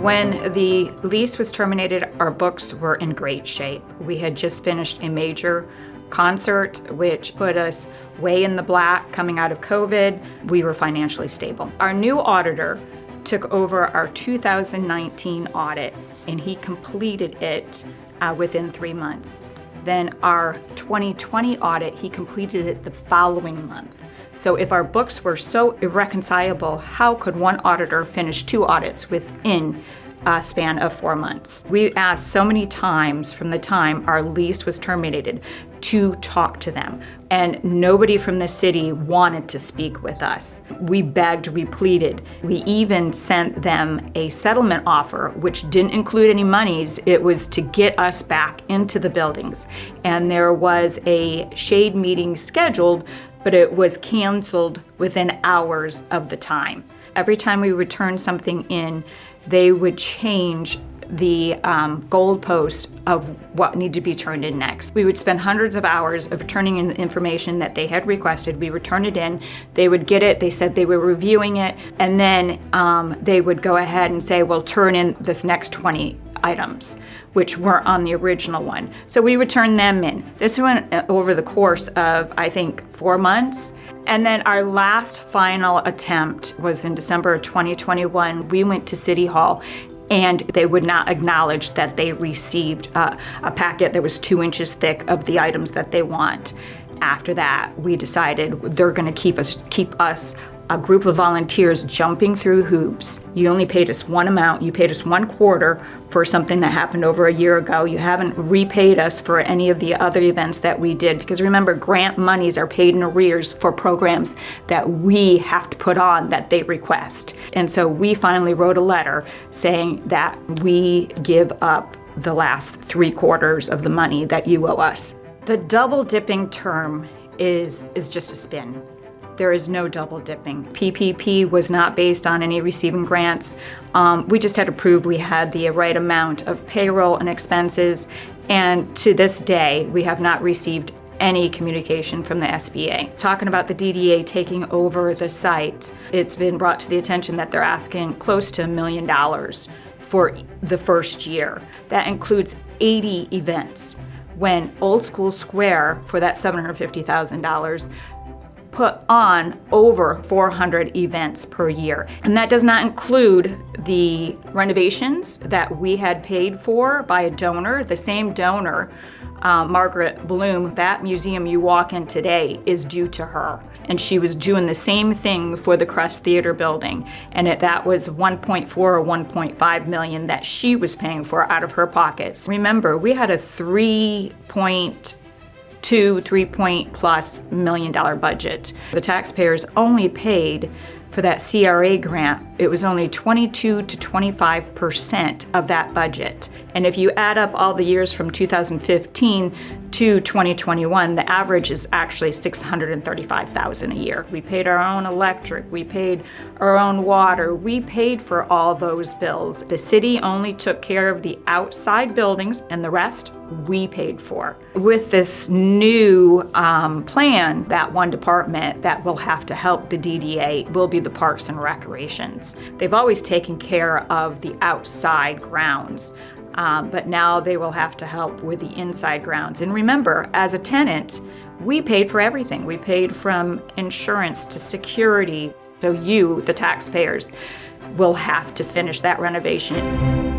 When the lease was terminated, our books were in great shape. We had just finished a major concert, which put us way in the black coming out of COVID. We were financially stable. Our new auditor took over our 2019 audit, and he completed it within 3 months. Then our 2020 audit, he completed it the following month. So if our books were so irreconcilable, how could one auditor finish 2 audits within a span of 4 months? We asked so many times from the time our lease was terminated to talk to them, and nobody from the city wanted to speak with us. We begged, we pleaded. We even sent them a settlement offer, which didn't include any monies. It was to get us back into the buildings. And there was a shade meeting scheduled, but it was canceled within hours of the time. Every time we would turn something in, they would change the goalpost of what needed to be turned in next. We would spend hundreds of hours of turning in the information that they had requested. We would turn it in, they would get it, they said they were reviewing it, and then they would go ahead and say, well, turn in this next 20 items, which were on the original one. So we would turn them in. This went over the course of, I think, 4 months. And then our last final attempt was in December of 2021. We went to City Hall, and they would not acknowledge that they received a packet that was 2 inches thick of the items that they want. After that, we decided they're gonna keep us a group of volunteers jumping through hoops. You only paid us one amount. You paid us 1/4 for something that happened over a year ago. You haven't repaid us for any of the other events that we did, because remember, grant monies are paid in arrears for programs that we have to put on that they request. And so we finally wrote a letter saying that we give up the last 3/4 of the money that you owe us. The double dipping term is just a spin. There is no double dipping. PPP was not based on any receiving grants. We just had to prove we had the right amount of payroll and expenses. And to this day, we have not received any communication from the SBA. Talking about the DDA taking over the site, it's been brought to the attention that they're asking close to $1 million for the first year. That includes 80 events, when Old School Square, for that $750,000, put on over 400 events per year. And that does not include the renovations that we had paid for by a donor. The same donor, Margaret Bloom, that museum you walk in today is due to her. And she was doing the same thing for the Crest Theater building. And that was 1.4 or 1.5 million that she was paying for out of her pockets. Remember, we had a $3 point+ million budget. The taxpayers only paid for that CRA grant. It was only 22 to 25% of that budget. And if you add up all the years from 2015 to 2021, the average is actually $635,000 a year. We paid our own electric, we paid our own water, we paid for all those bills. The city only took care of the outside buildings, and the rest we paid for. With this new plan, that one department that will have to help the DDA will be the Parks and Recreations. They've always taken care of the outside grounds, but now they will have to help with the inside grounds. And remember, as a tenant, we paid for everything. We paid from insurance to security. So you, the taxpayers, will have to finish that renovation.